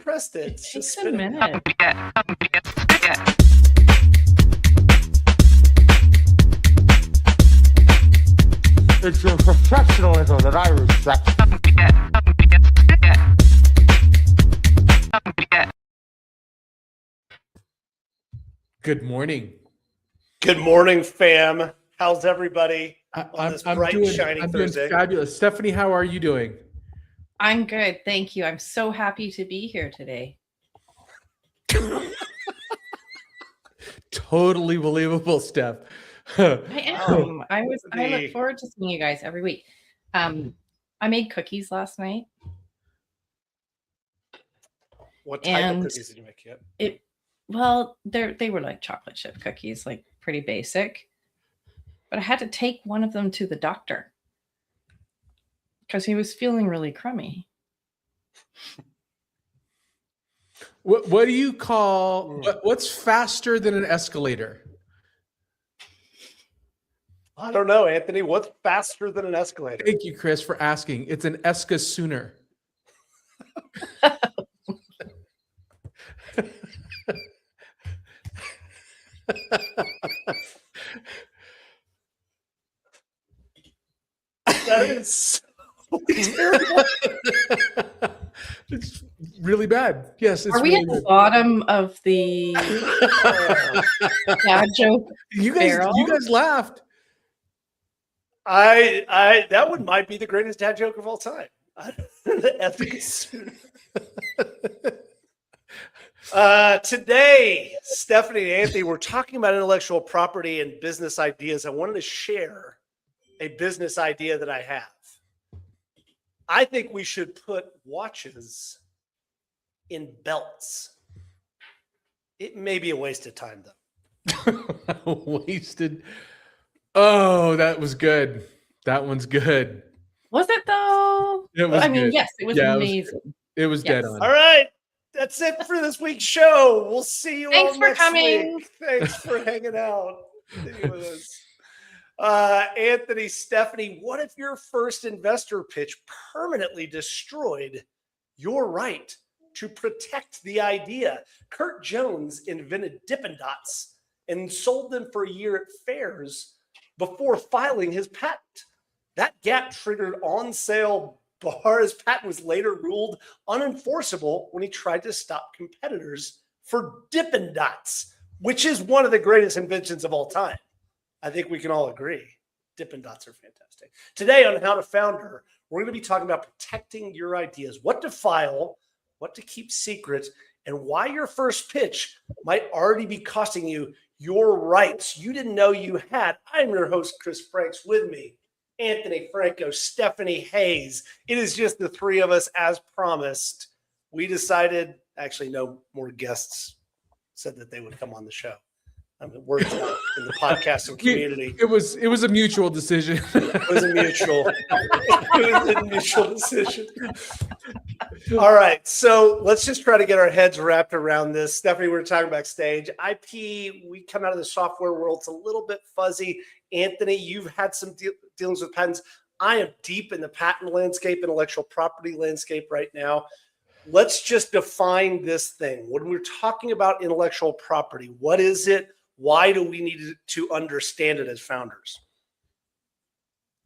pressed it. It's takes just a spinning. minute. It's your professionalism that I respect. Good morning. Good morning, fam. How's everybody on this bright and shiny I'm Thursday? doing fabulous. Stephanie, how are you doing? I'm good. Thank you. I'm so happy to be here today. Totally believable, Steph. I am. I look forward to seeing you guys every week. I made cookies last night. What type of cookies did you make yet? Well, they were like chocolate chip cookies, like pretty basic. But I had to take one of them to the doctor because he was feeling really crummy. What do you call what's faster than an escalator? I don't know, Anthony. What's faster than an escalator? Thank you, Chris, for asking. It's an Esca sooner. That is so terrible. It's really bad. Yes, it's Are we really at the bad. bottom of the dad joke? You barrel? guys laughed. That one might be the greatest dad joke of all time. The ethics. Today, Stephanie and Anthony, we're talking about intellectual property and business ideas. I wanted to share a business idea that I have. I think we should put watches in belts. It may be a waste of time, though. Wasted. Oh, that was good. That one's good. Was it though? It was good. Yes, it was amazing. It was dead Yes. on. All right. That's it for this week's show. We'll see you Thanks all for next coming. week. Thanks for hanging out. Stay with us. Anthony, Stephanie, what if your first investor pitch permanently destroyed your right to protect the idea? Kurt Jones invented Dippin' Dots and sold them for a year at fairs before filing his patent. That gap triggered on-sale bar. His patent was later ruled unenforceable when he tried to stop competitors for Dippin' Dots, which is one of the greatest inventions of all time. I think we can all agree. Dippin' Dots are fantastic. Today on How to Founder, we're going to be talking about protecting your ideas, what to file, what to keep secret, and why your first pitch might already be costing you your rights you didn't know you had. I'm your host, Chris Franks. With me, Anthony Franco, Stephanie Hayes. It is just the three of us as promised. We decided, actually, no more guests said that they would come on the show. I mean, words out in the podcasting community. It was a mutual decision. It was a mutual decision. All right, so let's just try to get our heads wrapped around this. Stephanie, we were talking backstage. IP, we come out of the software world. It's a little bit fuzzy. Anthony, you've had some dealings with patents. I am deep in the patent landscape, intellectual property landscape right now. Let's just define this thing. When we're talking about intellectual property, what is it? Why do we need to understand it as founders?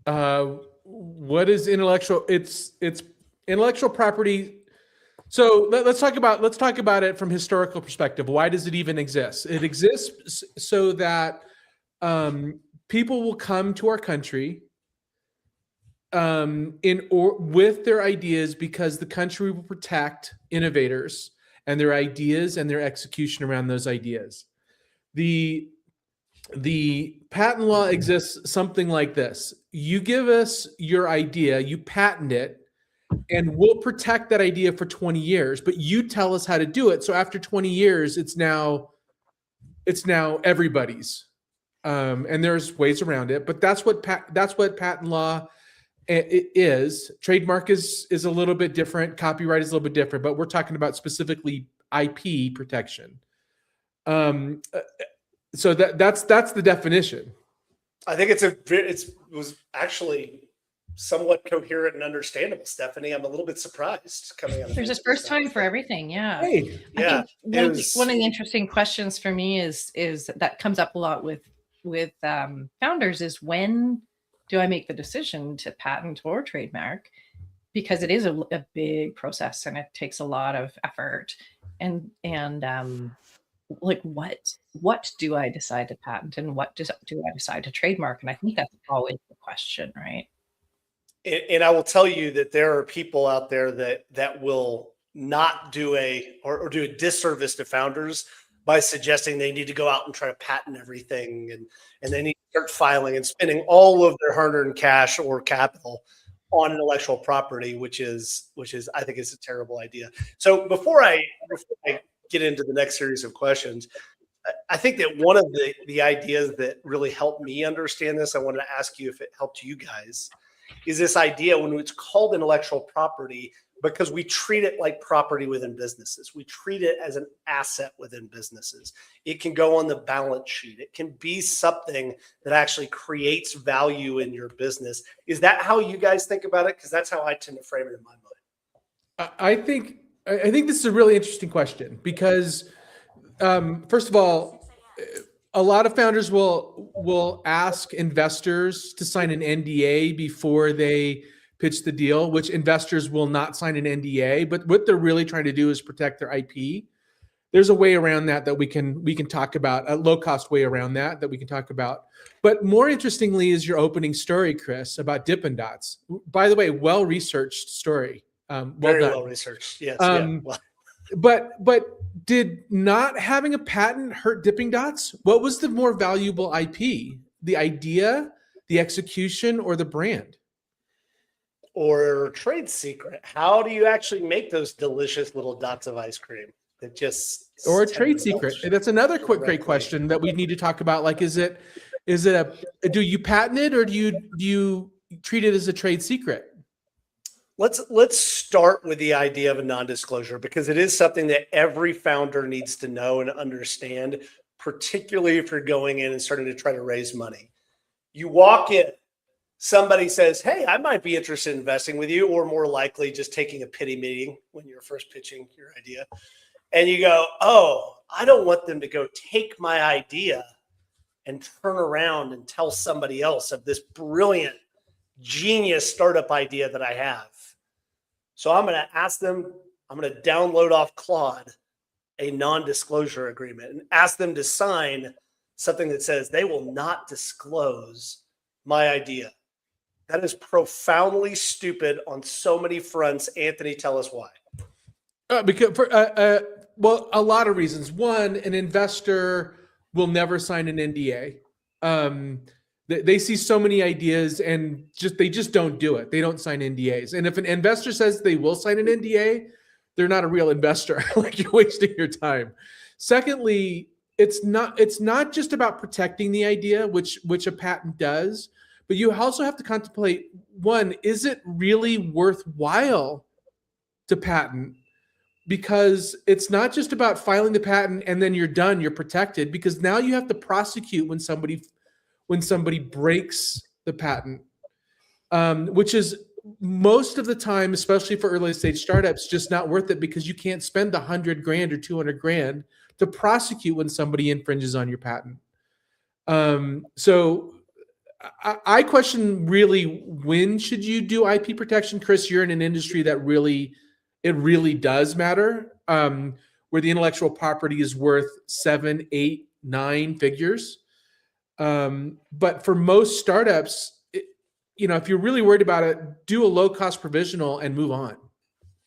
What is intellectual? It's intellectual property. So let's talk about it from historical perspective. Why does it even exist? It exists so that people will come to our country with their ideas because the country will protect innovators and their ideas and their execution around those ideas. The patent law exists something like this. You give us your idea, you patent it, and we'll protect that idea for 20 years, but you tell us how to do it. So after 20 years, it's now everybody's. And there's ways around it, but that's what patent law is. Trademark is a little bit different. Copyright is a little bit different, but we're talking about specifically IP protection. So that's the definition. I think it was actually somewhat coherent and understandable, Stephanie. I'm a little bit surprised coming out of There's a first time for everything. Yeah. Hey, I Yeah, think it one, was- one of the interesting questions for me is that comes up a lot with founders is, when do I make the decision to patent or trademark? Because it is a big process and it takes a lot of effort. And like, what do I decide to patent and what do I decide to trademark? And I think that's always the question, right? and I will tell you that there are people out there that will not do or do a disservice to founders by suggesting they need to go out and try to patent everything, and they need to start filing and spending all of their hard-earned cash or capital on intellectual property, which is I think is a terrible idea. So before I get into the next series of questions, I think that one of the ideas that really helped me understand this, I wanted to ask you if it helped you guys, is this idea when it's called intellectual property, because we treat it like property within businesses. We treat it as an asset within businesses. It can go on the balance sheet. It can be something that actually creates value in your business. Is that how you guys think about it? Because that's how I tend to frame it in my mind. I think this is a really interesting question because, first of all, a lot of founders will ask investors to sign an NDA before they pitch the deal, which investors will not sign an NDA. But what they're really trying to do is protect their IP. There's a way around that we can talk about, a low cost way around that we can talk about. But more interestingly is your opening story, Chris, about Dippin' Dots. By the way, well researched story. Very done. well researched. Yes. Well, But did not having a patent hurt Dipping Dots? What was the more valuable IP? The idea, the execution, or the brand? or trade secret. How do you actually make those delicious little dots of ice cream that just Or a tend trade to secret? melt That's another great directly? question that we need to talk about. Like, is it do you patent it or do you treat it as a trade secret? Let's start with the idea of a non-disclosure, because it is something that every founder needs to know and understand, particularly if you're going in and starting to try to raise money. You walk in, somebody says, "Hey, I might be interested in investing with you," or more likely just taking a pity meeting when you're first pitching your idea. And you go, "Oh, I don't want them to go take my idea and turn around and tell somebody else of this brilliant, genius startup idea that I have. So I'm going to ask them, I'm going to download off Claude a non-disclosure agreement and ask them to sign something that says they will not disclose my idea." That is profoundly stupid on so many fronts. Anthony, tell us why. Because well, a lot of reasons. One, an investor will never sign an NDA. They see so many ideas and they just don't do it. They don't sign NDAs. And if an investor says they will sign an NDA, they're not a real investor. Like, you're wasting your time. Secondly, it's not just about protecting the idea, which a patent does, but you also have to contemplate, one, is it really worthwhile to patent? Because it's not just about filing the patent and then you're done, you're protected, because now you have to prosecute when somebody breaks the patent, which is most of the time, especially for early stage startups, just not worth it, because you can't spend $100,000 or $200,000 to prosecute when somebody infringes on your patent. So I question, really, when should you do IP protection? Chris, you're in an industry that really does matter, where the intellectual property is worth 7, 8, 9 figures. But for most startups, if you're really worried about it, do a low cost provisional and move on.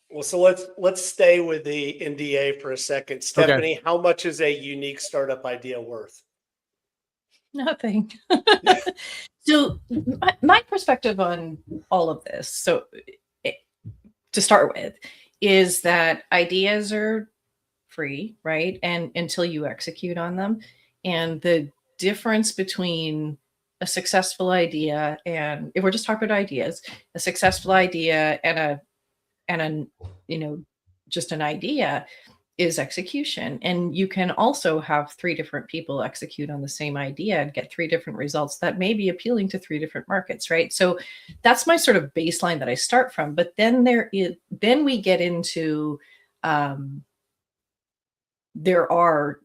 Well, so let's stay with the NDA for a second. Stephanie, How much is a unique startup idea worth? Nothing. So my perspective on all of this, so to start with, is that ideas are free, right? And until you execute on them. And the difference between a successful idea, and if we're just talking about ideas, a successful idea and a just an idea, is execution. And you can also have 3 different people execute on the same idea and get 3 different results that may be appealing to 3 different markets, right? So that's my sort of baseline that I start from. But then then we get into there are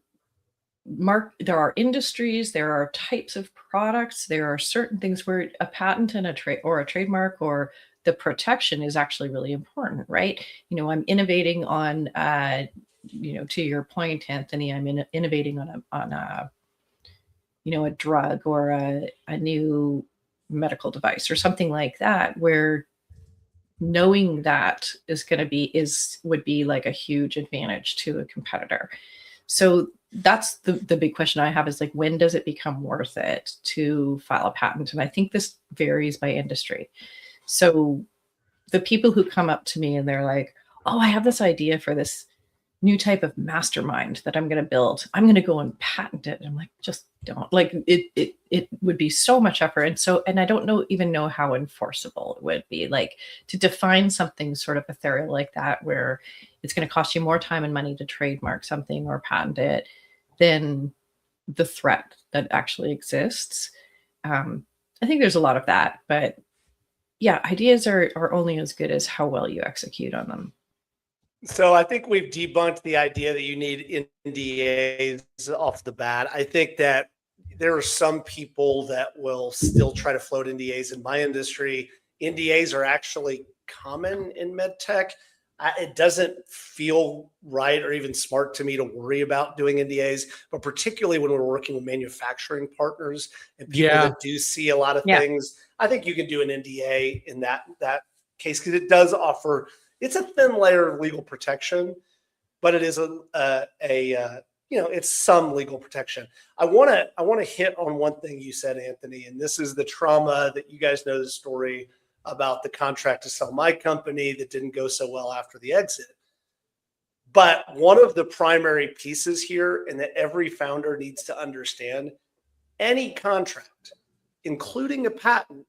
industries, there are types of products, there are certain things where a patent and a trademark or the protection is actually really important, right? I'm innovating on to your point, Anthony, I'm innovating on a a drug or a new medical device or something like that, where knowing that would be like a huge advantage to a competitor. So that's the big question I have, is like, when does it become worth it to file a patent? And I think this varies by industry. So the people who come up to me and they're like, oh, I have this idea for this new type of mastermind that I'm going to build. I'm going to go and patent it. And I'm like, just don't. Like, it would be so much effort. And I don't even know how enforceable it would be, like, to define something sort of ethereal like that, where it's going to cost you more time and money to trademark something or patent it than the threat that actually exists. I think there's a lot of that, but yeah, ideas are only as good as how well you execute on them. So I think we've debunked the idea that you need NDAs off the bat. I think that there are some people that will still try to float NDAs in my industry. NDAs are actually common in med tech. It doesn't feel right or even smart to me to worry about doing NDAs, but particularly when we're working with manufacturing partners and people that do see a lot of things, I think you can do an NDA in that case, because it does offer. It's a thin layer of legal protection, but it is it's some legal protection. I want to hit on one thing you said, Anthony, and this is the trauma that you guys know the story about the contract to sell my company that didn't go so well after the exit. But one of the primary pieces here, and that every founder needs to understand, any contract, including a patent,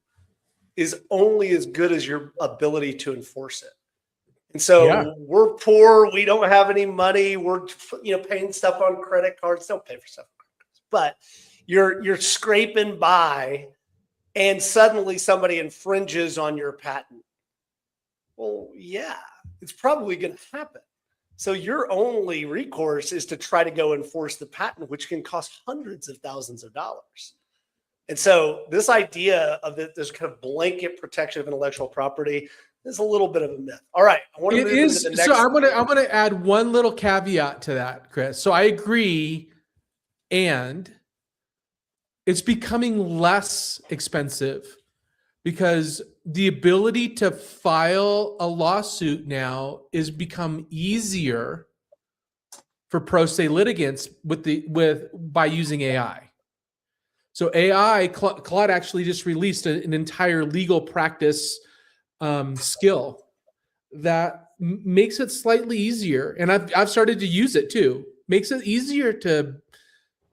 is only as good as your ability to enforce it. And so we're poor. We don't have any money. We're paying stuff on credit cards. Don't pay for stuff on credit cards. But you're scraping by, and suddenly somebody infringes on your patent. Well, yeah, it's probably going to happen. So your only recourse is to try to go enforce the patent, which can cost hundreds of thousands of dollars. And so this idea of this kind of blanket protection of intellectual property is a little bit of a myth. All right, I want to move into the next. So I'm gonna add one little caveat to that, Chris. So I agree, and it's becoming less expensive because the ability to file a lawsuit now is become easier for pro se litigants by using AI. So AI, Claude actually just released an entire legal practice skill that makes it slightly easier, and I've started to use it too. Makes it easier to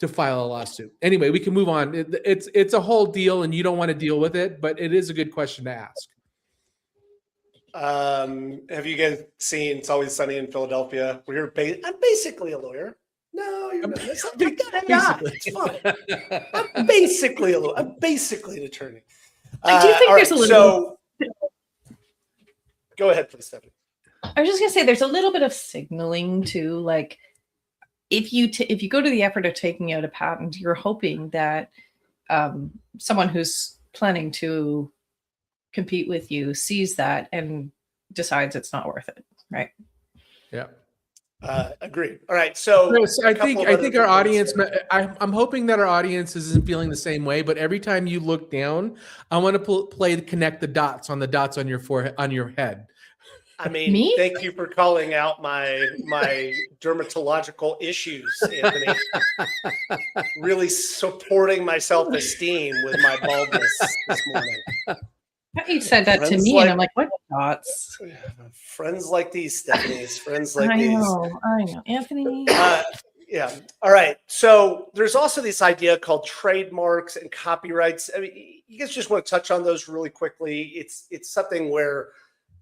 file a lawsuit. Anyway, we can move on. It's a whole deal, and you don't want to deal with it, but it is a good question to ask. Have you guys seen It's Always Sunny in Philadelphia? I'm basically a lawyer. No, you're not. It's fine. I'm basically I'm basically an attorney. I do think there's a little. Go ahead, please, Stephanie. I was just gonna say there's a little bit of signaling too. Like, if you go to the effort of taking out a patent, you're hoping that someone who's planning to compete with you sees that and decides it's not worth it, right? Yeah. Agreed. All right. So Chris, I think our audience, I'm hoping that our audience isn't feeling the same way, but every time you look down, I want to connect the dots on your forehead, on your head. I mean, thank you for calling out my dermatological issues, Anthony. Really supporting my self-esteem with my baldness this morning. You said that to me, and I'm like, what dots? Friends like these, Stephanie. Friends like these. I know. Anthony. Yeah. All right. So there's also this idea called trademarks and copyrights. I mean, you guys just want to touch on those really quickly. It's something where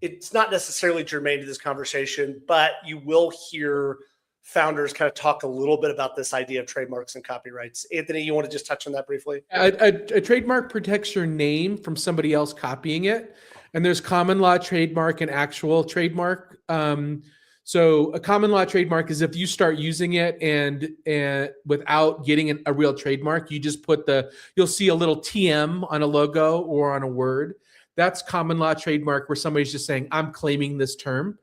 it's not necessarily germane to this conversation, but you will hear founders kind of talk a little bit about this idea of trademarks and copyrights. Anthony, you want to just touch on that briefly? A trademark protects your name from somebody else copying it. And there's common law trademark and actual trademark. So a common law trademark is if you start using it and without getting a real trademark, you just put you'll see a little TM on a logo or on a word. That's common law trademark where somebody's just saying, I'm claiming this term.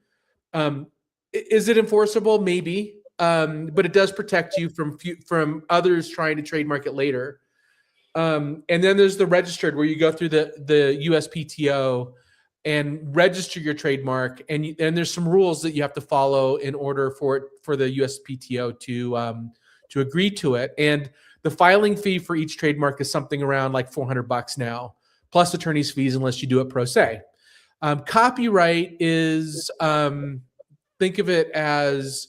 Is it enforceable? Maybe. But it does protect you from others trying to trademark it later. And then there's the registered where you go through the USPTO and register your trademark. And there's some rules that you have to follow in order for the USPTO to agree to it. And the filing fee for each trademark is something around like $400 now, plus attorney's fees unless you do it pro se. Copyright is, think of it as,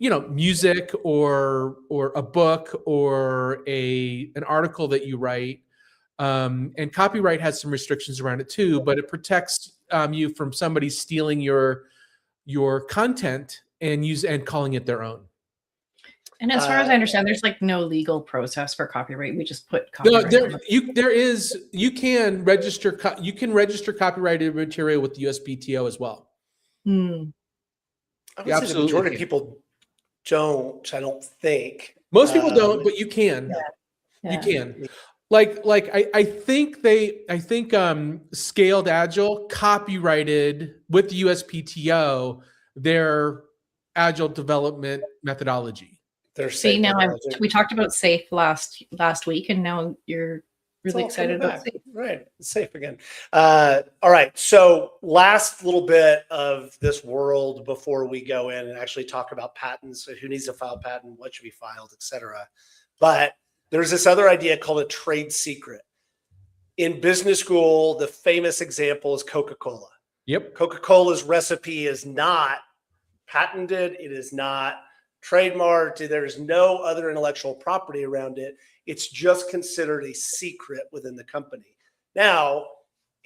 music or a book or an article that you write. And copyright has some restrictions around it too, but it protects you from somebody stealing your content and calling it their own. And as far as I understand, there's like no legal process for copyright. We just put copyright. You can register copyrighted material with the USPTO as well. I would say the majority of people don't, I don't think. Most people don't, but you can. Yeah. You can. I think Scaled Agile copyrighted with the USPTO their agile development methodology. See, now we talked about SAFE last week, and now you're really excited about SAFE. Right, it's SAFE again. All right, so last little bit of this world before we go in and actually talk about patents. So who needs to file a patent? What should be filed, etc. But there's this other idea called a trade secret. In business school, the famous example is Coca-Cola. Yep. Coca-Cola's recipe is not patented. It is not trademarked. There's no other intellectual property around it. It's just considered a secret within the company. Now,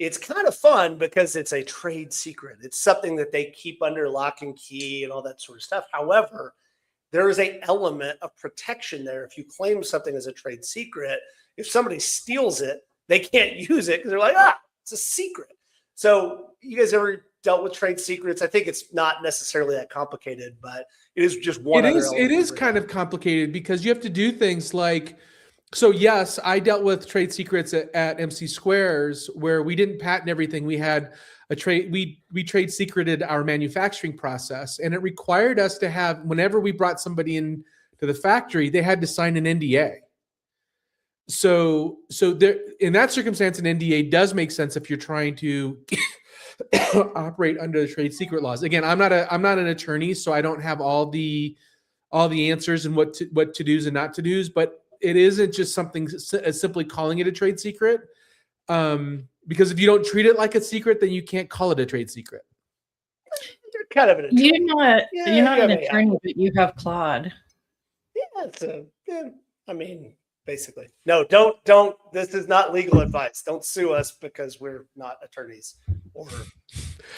it's kind of fun because it's a trade secret. It's something that they keep under lock and key and all that sort of stuff. However, there is an element of protection there. If you claim something as a trade secret, if somebody steals it, they can't use it because they're like, it's a secret. So you guys ever dealt with trade secrets? I think it's not necessarily that complicated, but it is just one. It is kind of complicated because you have to do things like, so yes, I dealt with trade secrets at MC Squares where we didn't patent everything. We had a trade, we trade secreted our manufacturing process, and it required us to have, whenever we brought somebody in to the factory, they had to sign an NDA. So there, in that circumstance, an NDA does make sense if you're trying to operate under the trade secret laws. Again, I'm not an attorney, so I don't have all the answers and what to do's and not to do's. But it isn't just something as simply calling it a trade secret, because if you don't treat it like a secret, then you can't call it a trade secret. You're kind of an attorney. You're not an attorney, but you have Claude. Yeah, I mean, basically. No, don't. This is not legal advice. Don't sue us because we're not attorneys. Or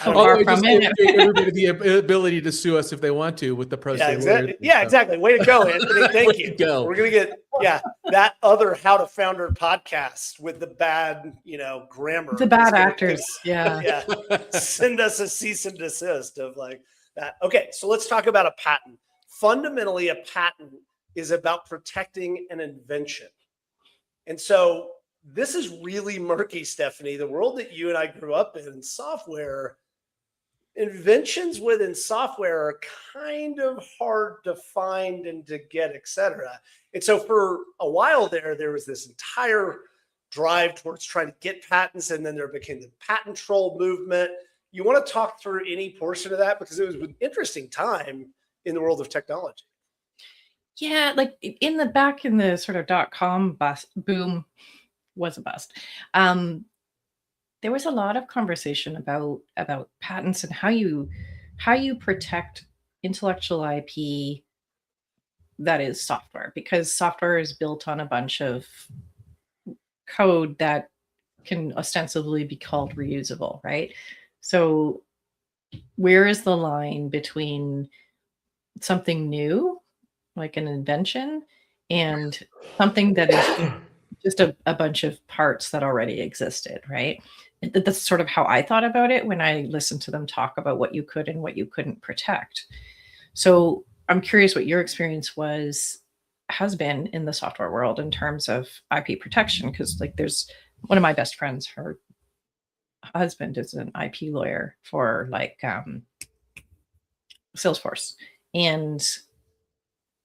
everybody the ability to sue us if they want to with the pro se. Exactly. Way to go, Anthony. Thank you. Go. We're gonna get that other How to Founder podcast with the bad, grammar. The bad actors. Yeah. Send us a cease and desist of like that. Okay, so let's talk about a patent. Fundamentally, a patent is about protecting an invention. And so this is really murky, Stephanie. The world that you and I grew up in software, inventions within software are kind of hard to find and to get, et cetera. And so for a while there was this entire drive towards trying to get patents, and then there became the patent troll movement. You want to talk through any portion of that? Because it was an interesting time in the world of technology. Yeah, like in the sort of .com boom was a bust. There was a lot of conversation about patents and how you protect intellectual IP that is software, because software is built on a bunch of code that can ostensibly be called reusable, right? So where is the line between something new, like an invention, and something that is just a bunch of parts that already existed, right? That's sort of how I thought about it when I listened to them talk about what you could and what you couldn't protect. So I'm curious what your experience has been in the software world in terms of IP protection, because like there's one of my best friends, her husband is an IP lawyer for like Salesforce, and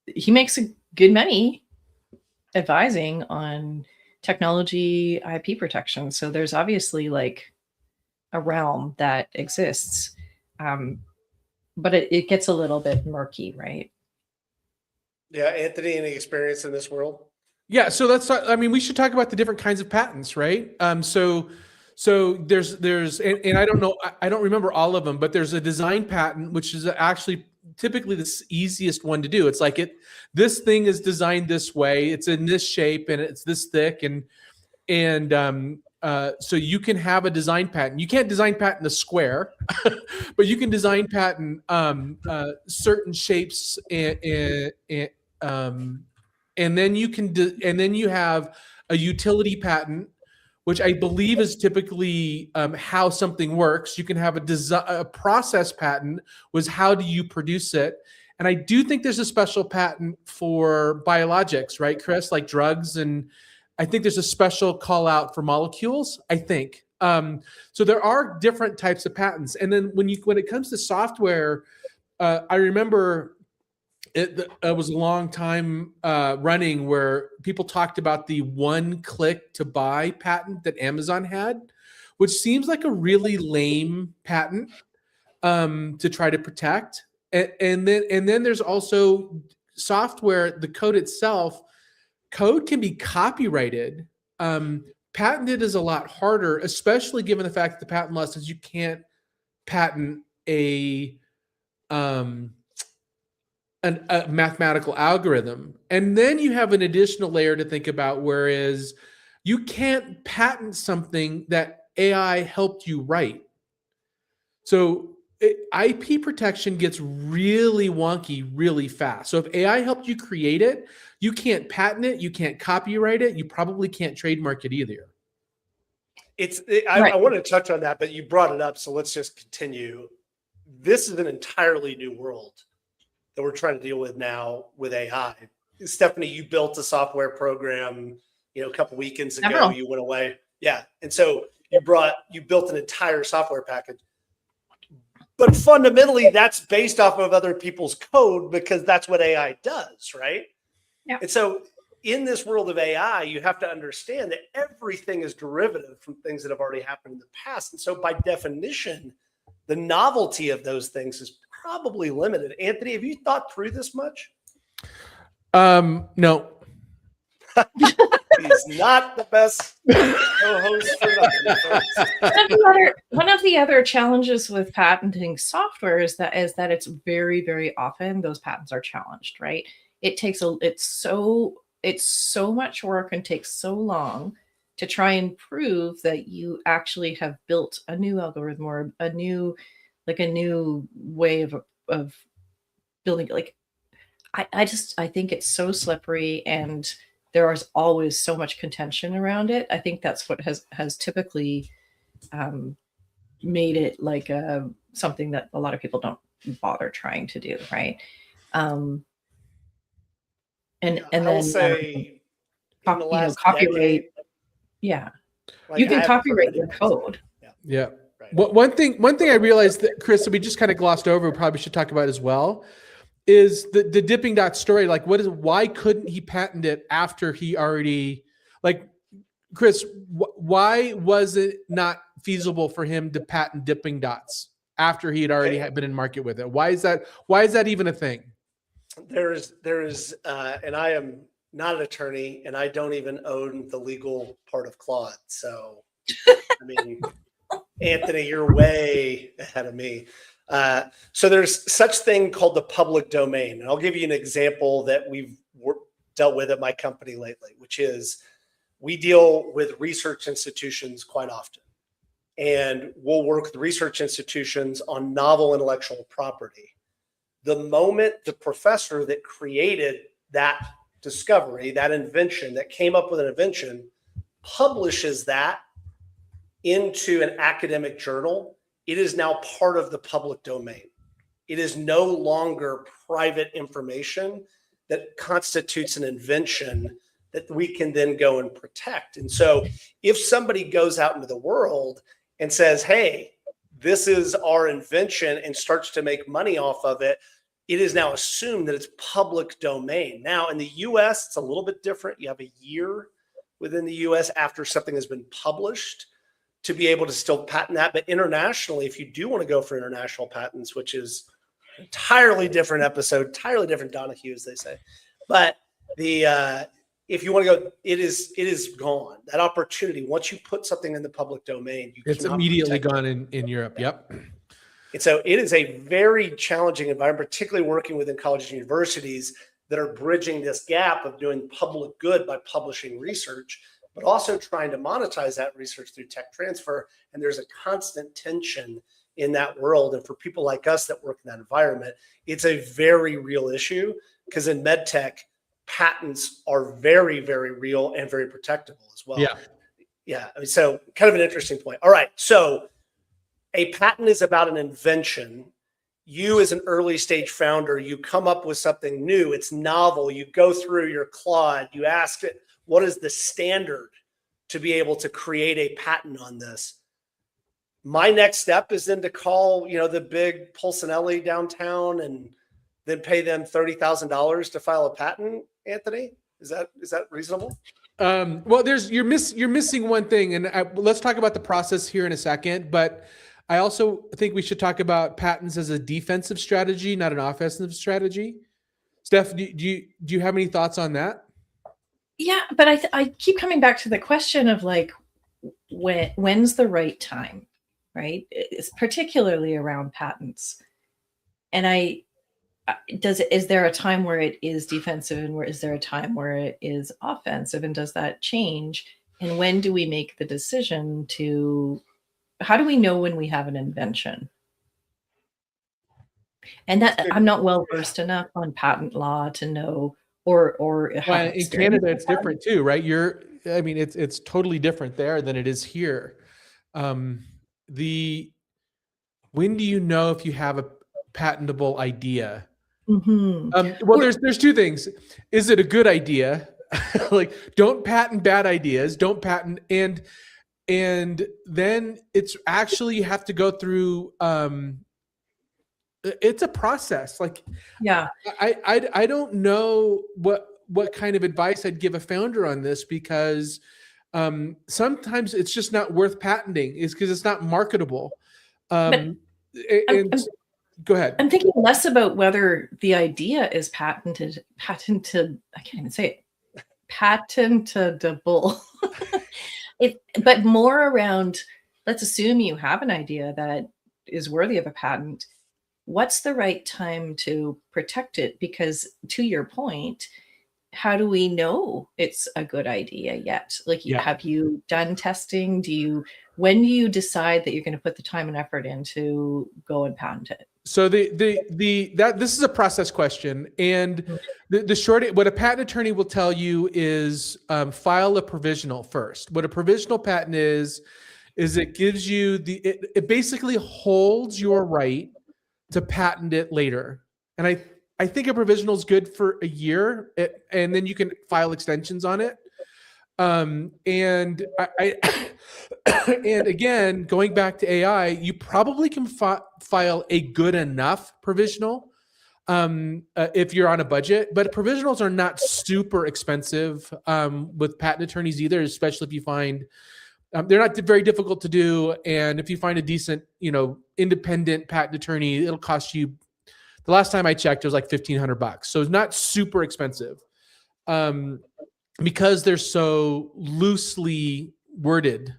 he makes a good money advising on technology IP protection. So there's obviously like a realm that exists, but it gets a little bit murky, right? Yeah, Anthony, any experience in this world? Yeah, so I mean, we should talk about the different kinds of patents, right? So there's and I don't know, I don't remember all of them, but there's a design patent, which is actually typically the easiest one to do. It's like this thing is designed this way, it's in this shape, and it's this thick, and so you can have a design patent. You can't design patent a square, but you can design patent certain shapes and then you have a utility patent, which I believe is typically how something works. You can have a process patent, was how do you produce it? And I do think there's a special patent for biologics, right, Chris? Like drugs, and I think there's a special call out for molecules, I think. So there are different types of patents. And then when it comes to software, I remember it was a long time running where people talked about the one-click to buy patent that Amazon had, which seems like a really lame patent to try to protect. And then there's also software, the code itself. Code can be copyrighted. Patented is a lot harder, especially given the fact that the patent law says you can't patent a mathematical algorithm. And then you have an additional layer to think about, whereas you can't patent something that AI helped you write. So IP protection gets really wonky really fast. So if AI helped you create it, you can't patent it, you can't copyright it, you probably can't trademark it either. I want to touch on that, but you brought it up, so let's just continue. This is an entirely new world that we're trying to deal with now with AI. Stephanie, you built a software program, a couple weekends ago. You went away. Yeah. And so you built an entire software package. But fundamentally, that's based off of other people's code, because that's what AI does, right? Yeah. And so in this world of AI, you have to understand that everything is derivative from things that have already happened in the past. And so by definition, the novelty of those things is probably limited. Anthony, have you thought through this much? No. He's not the best co-host for nothing. One of the other challenges with patenting software is that it's very, very often those patents are challenged, right? It's so much work and takes so long to try and prove that you actually have built a new algorithm or a new way of building. Like I think it's so slippery, and there is always so much contention around it. I think that's what has typically made it like something that a lot of people don't bother trying to do, right? And then say copyright. decade, Yeah, like you can I copyright your code. Yeah. Right. One thing I realized that, Chris, that we just kind of glossed over, we probably should talk about as well, is the dipping dot story. Like, why couldn't he patent it after he already, like, Chris, why was it not feasible for him to patent dipping dots after he had already been in market with it? Why is that even a thing? There is, and I am not an attorney, and I don't even own the legal part of Claude. So, I mean, Anthony, you're way ahead of me. So there's such thing called the public domain. And I'll give you an example that we've dealt with at my company lately, which is we deal with research institutions quite often. And we'll work with research institutions on novel intellectual property. the moment the professor that created that discovery, that invention, that came up with an invention, publishes that into an academic journal, it is now part of the public domain. It is no longer private information that constitutes an invention that we can then go and protect. And so if somebody goes out into the world and says, hey, this is our invention, and starts to make money off of it, it is now assumed that it's public domain. Now, in the US, it's a little bit different. You have a year within the US after something has been published to be able to still patent that. But internationally, if you do want to go for international patents, which is an entirely different episode, entirely different Donahue, as they say. But if you want to go, it is gone. That opportunity, once you put something in the public domain, it's immediately gone in Europe. Yep. And so it is a very challenging environment, particularly working within colleges and universities that are bridging this gap of doing public good by publishing research, but also trying to monetize that research through tech transfer. And there's a constant tension in that world. And for people like us that work in that environment, it's a very real issue, because in med tech, patents are very, very real and very protectable as well. Yeah. Yeah. I mean, so kind of an interesting point. All right. So a patent is about an invention. You as an early stage founder, you come up with something new. It's novel. You go through your Claude, you ask it, what is the standard to be able to create a patent on this? My next step is then to call, the big Pulcinelli downtown and then pay them $30,000 to file a patent, Anthony? Is that reasonable? Well, you're missing one thing, and let's talk about the process here in a second. But I also think we should talk about patents as a defensive strategy, not an offensive strategy. Steph, do you have any thoughts on that? Yeah, but I keep coming back to the question of like, when's the right time, right? It's particularly around patents. And is there a time where it is defensive, and is there a time where it is offensive, and does that change? And when do we make the decision how do we know when we have an invention? And that I'm not well versed enough on patent law to know, or in Canada it's different too, right? It's totally different there than it is here. When do you know if you have a patentable idea? Mm-hmm. Well, there's two things. Is it a good idea? Like, don't patent bad ideas. Don't patent, and then it's actually, you have to go through. It's a process. Like, yeah, I don't know what kind of advice I'd give a founder on this, because sometimes it's just not worth patenting. Is because it's not marketable. Go ahead. I'm thinking less about whether the idea is patented. I can't even say it. Patentable. But more around, let's assume you have an idea that is worthy of a patent. What's the right time to protect it? Because to your point, how do we know it's a good idea yet? Like, have you done testing? When do you decide that you're going to put the time and effort in to go and patent it? So this is a process question, and what a patent attorney will tell you is file a provisional first. What a provisional patent is it gives you it basically holds your right to patent it later. And I think a provisional is good for a year, and then you can file extensions on it. And again, going back to AI, you probably can file a good enough provisional if you're on a budget. But provisionals are not super expensive with patent attorneys either, especially if you find they're not very difficult to do. And if you find a decent, independent patent attorney, it'll cost you. The last time I checked, it was like $1,500. So it's not super expensive. Because they're so loosely worded,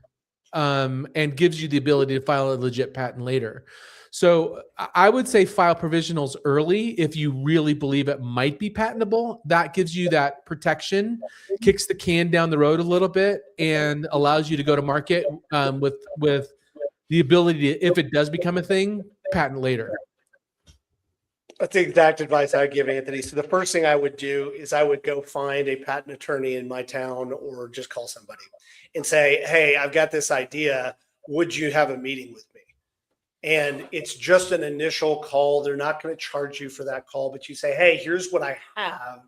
and gives you the ability to file a legit patent later. So I would say file provisionals early if you really believe it might be patentable. That gives you that protection, kicks the can down the road a little bit, and allows you to go to market with the ability to, if it does become a thing, patent later. That's the exact advice I would give Anthony. So the first thing I would do is I would go find a patent attorney in my town or just call somebody and say, hey, I've got this idea. Would you have a meeting with me? And it's just an initial call. They're not going to charge you for that call, but you say, hey, here's what I have.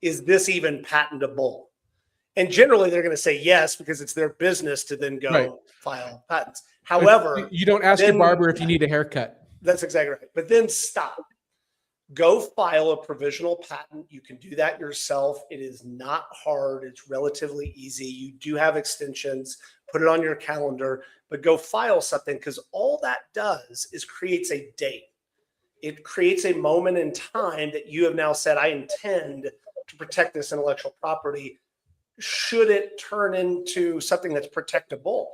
Is this even patentable? And generally they're going to say yes, because it's their business to then go file patents. However, you don't ask your barber if you need a haircut. That's exactly right. But then stop. Go file a provisional patent. You can do that yourself. It is not hard. It's relatively easy. You do have extensions. Put it on your calendar, but go file something, because all that does is creates a date. It creates a moment in time that you have now said, I intend to protect this intellectual property should it turn into something that's protectable.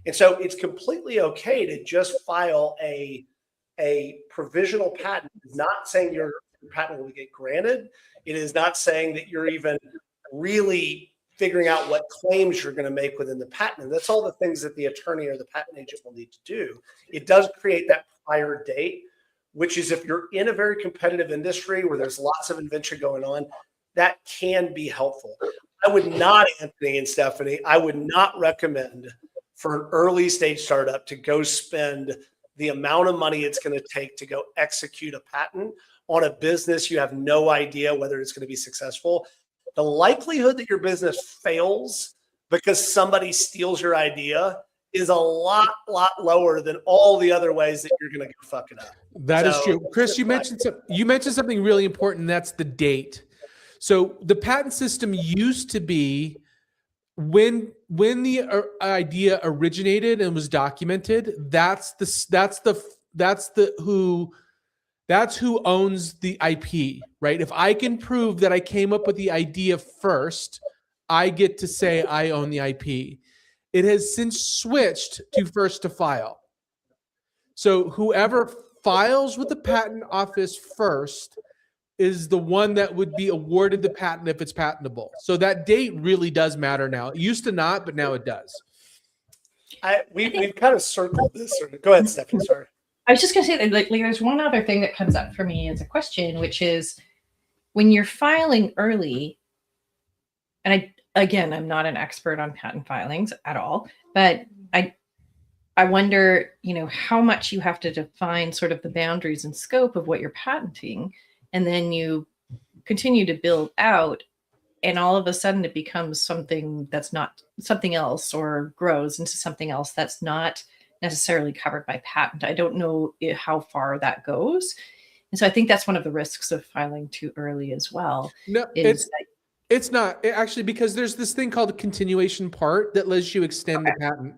And so it's completely okay to just file a provisional patent. It's not saying your patent will get granted. It is not saying that you're even really figuring out what claims you're going to make within the patent. And that's all the things that the attorney or the patent agent will need to do. It does create that prior date, which is, if you're in a very competitive industry where there's lots of invention going on, that can be helpful. I would not, Anthony and Stephanie, I would not recommend for an early stage startup to go spend the amount of money it's going to take to go execute a patent on a business you have no idea whether it's going to be successful. The likelihood that your business fails because somebody steals your idea is a lot lower than all the other ways that you're going to go fuck it up. That is true. Chris, you mentioned something really important, and that's the date. So the patent system used to be when the idea originated and was documented, that's who owns the IP, right? If I can prove that I came up with the idea first, I get to say I own the IP. It has since switched to first to file. So whoever files with the patent office first is the one that would be awarded the patent if it's patentable. So that date really does matter now. It used to not, but now it does. We've kind of circled this. Go ahead, Stephanie. Sorry. I was just going to say that like there's one other thing that comes up for me as a question, which is when you're filing early, and I'm not an expert on patent filings at all, but I wonder, how much you have to define sort of the boundaries and scope of what you're patenting, and then you continue to build out, and all of a sudden it becomes something that's not something else, or grows into something else that's not necessarily covered by patent. I don't know how far that goes. And so I think that's one of the risks of filing too early as well. No, it's not actually, because there's this thing called a continuation part that lets you extend the patent.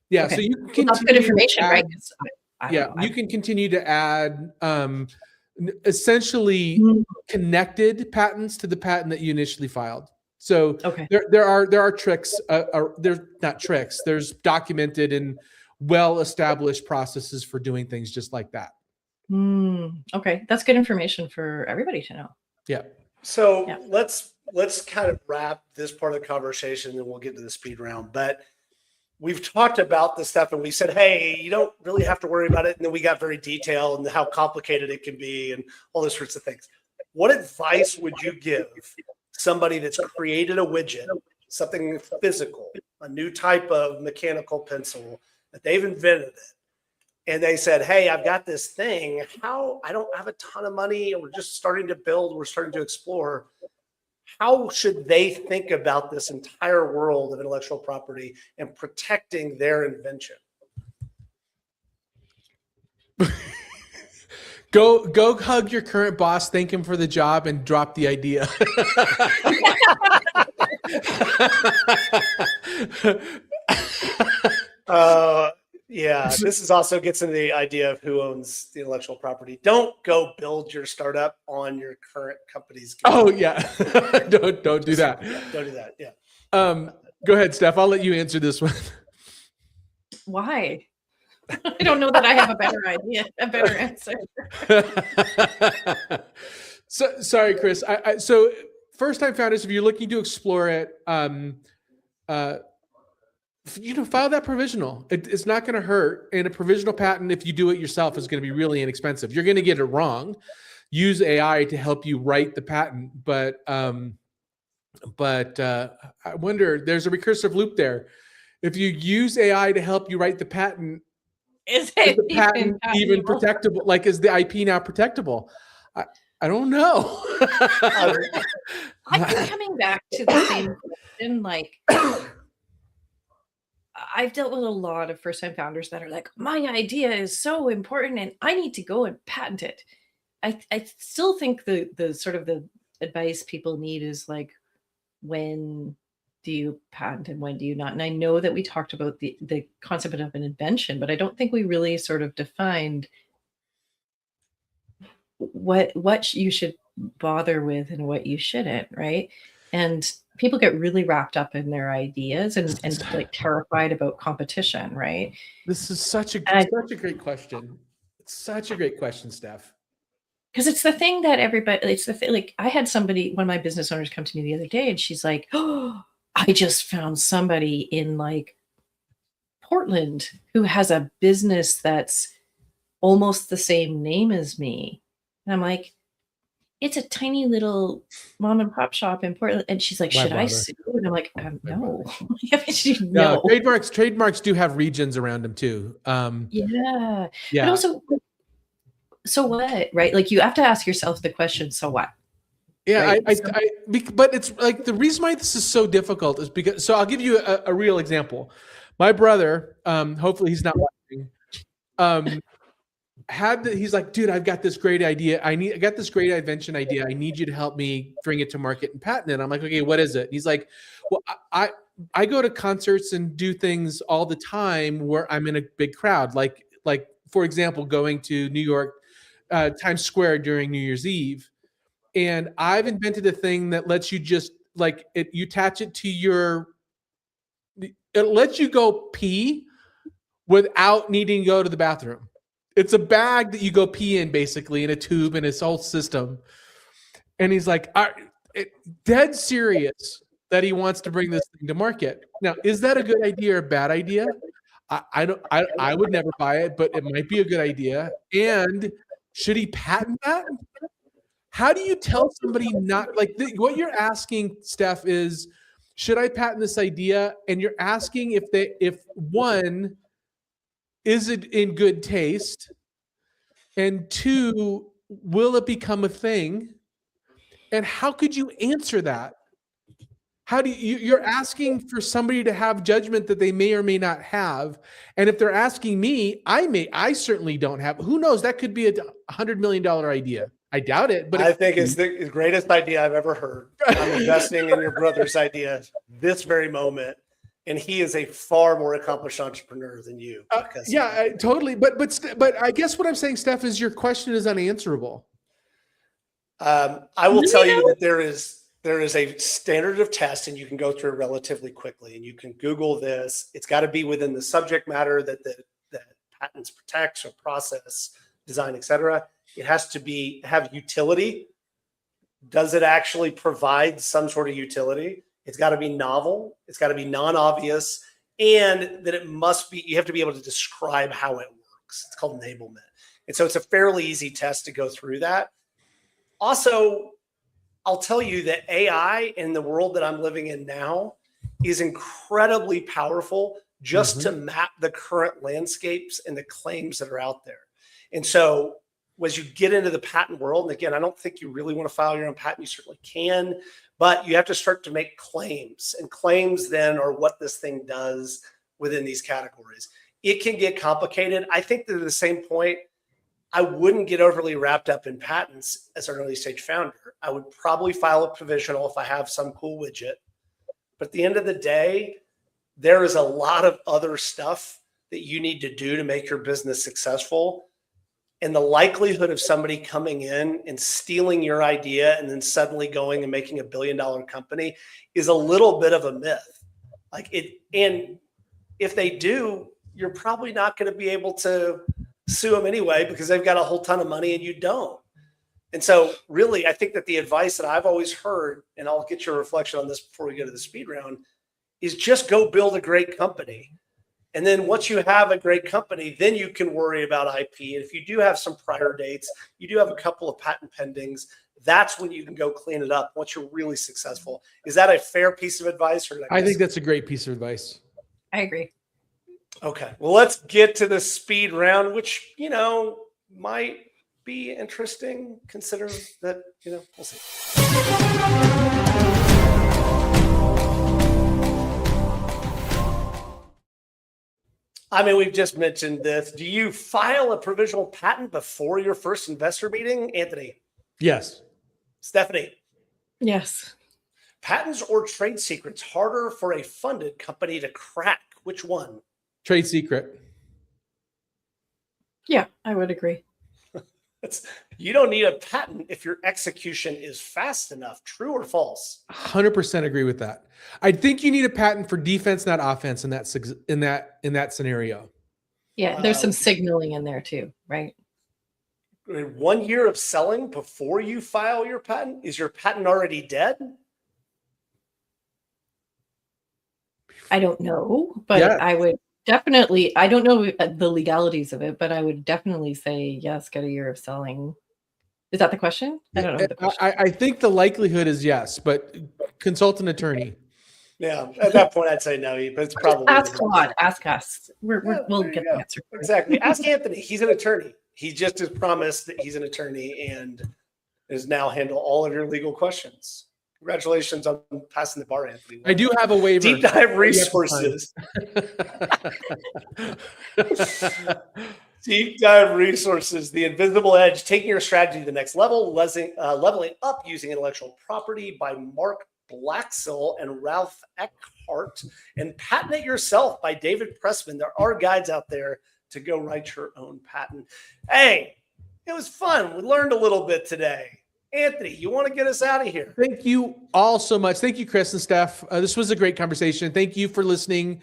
Yeah. Okay. So you can that's good information, right? You can continue to add essentially connected patents to the patent that you initially filed. So there are tricks. There's not tricks. There's documented and well-established processes for doing things just like that. Okay, that's good information for everybody to know. Yeah. So let's kind of wrap this part of the conversation, and we'll get to the speed round. But we've talked about this stuff, and we said, hey, you don't really have to worry about it. And then we got very detailed and how complicated it can be and all those sorts of things. What advice would you give somebody that's created a widget, something physical, a new type of mechanical pencil, that they've invented it, and they said, hey, I've got this thing. I don't have a ton of money, and we're just starting to build, we're starting to explore. How should they think about this entire world of intellectual property and protecting their invention? Go hug your current boss, thank him for the job, and drop the idea. This also gets into the idea of who owns the intellectual property. Don't go build your startup on your current company's. Oh yeah, don't do that. Don't do that. Yeah. Go ahead, Steph. I'll let you answer this one. Why? I don't know that I have a better answer. So sorry, Chris. So first time founders, if you're looking to explore it, file that provisional. It's not going to hurt. And a provisional patent, if you do it yourself, is going to be really inexpensive. You're going to get it wrong. Use AI to help you write the patent, but I wonder, there's a recursive loop there. If you use AI to help you write the patent, Is is the it patent even patentable? protectable? Like, is the IP now protectable? I don't know. I keep coming back to the same question. Like, I've dealt with a lot of first-time founders that are like, my idea is so important and I need to go and patent it. I still think the sort of the advice people need is like, when do you patent and when do you not? And I know that we talked about the concept of an invention, but I don't think we really sort of defined what you should bother with and what you shouldn't, right? And people get really wrapped up in their ideas and like terrified about competition, right? This is such a great question. It's such a great question, Steph. Because it's the thing that everybody, it's the thing, like I had somebody, one of my business owners come to me the other day and she's like, oh, I just found somebody in like Portland who has a business that's almost the same name as me. And I'm like, it's a tiny little mom and pop shop in Portland. And she's like, Why should I bother? sue? And I'm like, no. No, No. trademarks do have regions around them too. Yeah. Yeah. But also, so what, right? Like you have to ask yourself the question, so what? Yeah, Right? but it's like the reason why this is so difficult is because, so I'll give you a real example. My brother, hopefully he's not watching, he's like, dude, I've got this great idea. I got this great invention idea. I need you to help me bring it to market and patent it. I'm like, okay, what is it? And he's like, well, I go to concerts and do things all the time where I'm in a big crowd. Like for example, going to New York, Times Square during New Year's Eve. And I've invented a thing that lets you just like it, you attach it to it lets you go pee without needing to go to the bathroom. It's a bag that you go pee in basically in a tube and its whole system. And he's like, dead serious that he wants to bring this thing to market. Now, is that a good idea or a bad idea? I would never buy it, but it might be a good idea. And should he patent that? How do you tell somebody not like what you're asking, Steph, is should I patent this idea? And you're asking if one, is it in good taste? And two, will it become a thing? And how could you answer that? How do you're asking for somebody to have judgment that they may or may not have. And if they're asking me, I certainly don't have. Who knows? That could be a $100 million idea. I doubt it, but I think it's the greatest idea I've ever heard. I'm investing in your brother's idea this very moment, and he is a far more accomplished entrepreneur than you. Totally. But I guess what I'm saying, Steph, is your question is unanswerable. I will tell you that there is a standard of test, and you can go through it relatively quickly. And you can Google this. It's got to be within the subject matter that patents protects or process, design, etc. It has to have utility. Does it actually provide some sort of utility? It's got to be novel. It's got to be non-obvious, and that you have to be able to describe how it works. It's called enablement. And so it's a fairly easy test to go through that. Also, I'll tell you that AI in the world that I'm living in now is incredibly powerful just to map the current landscapes and the claims that are out there. And so as you get into the patent world, and again, I don't think you really want to file your own patent. You certainly can, but you have to start to make claims. And claims then are what this thing does within these categories. It can get complicated. I think that at the same point, I wouldn't get overly wrapped up in patents as an early stage founder. I would probably file a provisional if I have some cool widget. But at the end of the day, there is a lot of other stuff that you need to do to make your business successful. And the likelihood of somebody coming in and stealing your idea and then suddenly going and making $1 billion company is a little bit of a myth. And if they do, you're probably not going to be able to sue them anyway because they've got a whole ton of money and you don't. And so really, I think that the advice that I've always heard, and I'll get your reflection on this before we go to the speed round, is just go build a great company. And then once you have a great company, then you can worry about IP. And if you do have some prior dates, you do have a couple of patent pendings, that's when you can go clean it up once you're really successful. Is that a fair piece of advice? Or I think that's a great piece of advice. I agree. Okay. Well, let's get to the speed round, which, might be interesting. Consider that, we'll see. I mean, we've just mentioned this. Do you file a provisional patent before your first investor meeting, Anthony? Yes. Stephanie? Yes. Patents or trade secrets harder for a funded company to crack? Which one? Trade secret. Yeah, I would agree. You don't need a patent if your execution is fast enough. True or false? 100% agree with that. I think you need a patent for defense, not offense, in that scenario. Yeah, there's some signaling in there too, right? 1 year of selling before you file your patent? Is your patent already dead? I don't know, but Yeah. I would definitely, I don't know the legalities of it, but I would definitely say yes, get a year of selling. Is that the question? I don't know the question. I think the likelihood is yes, but consult an attorney. Yeah, at that point, I'd say no, but it's probably. Ask Claude, ask us. We'll get the answer. Exactly. Ask Anthony. He's an attorney. He just has promised that he's an attorney and is now handle all of your legal questions. Congratulations on passing the bar, Anthony. I do have a waiver. Deep dive resources. Deep dive resources. The Invisible Edge, taking your strategy to the next level, leveling up using intellectual property by Mark Blaxill and Ralph Eckhart, and Patent It Yourself by David Pressman. There are guides out there to go write your own patent. Hey, it was fun. We learned a little bit today. Anthony, you want to get us out of here? Thank you all so much. Thank you, Chris and Steph. This was a great conversation. Thank you for listening.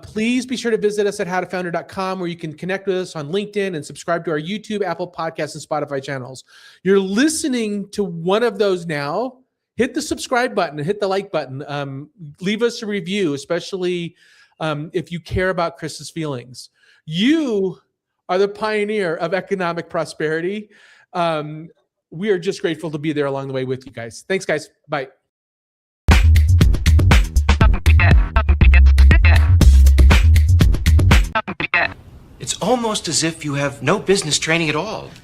Please be sure to visit us at howtofounder.com, where you can connect with us on LinkedIn and subscribe to our YouTube, Apple Podcasts, and Spotify channels. You're listening to one of those now. Hit the subscribe button and hit the like button. Leave us a review, especially if you care about Chris's feelings. You are the pioneer of economic prosperity. We are just grateful to be there along the way with you guys. Thanks, guys. Bye. It's almost as if you have no business training at all.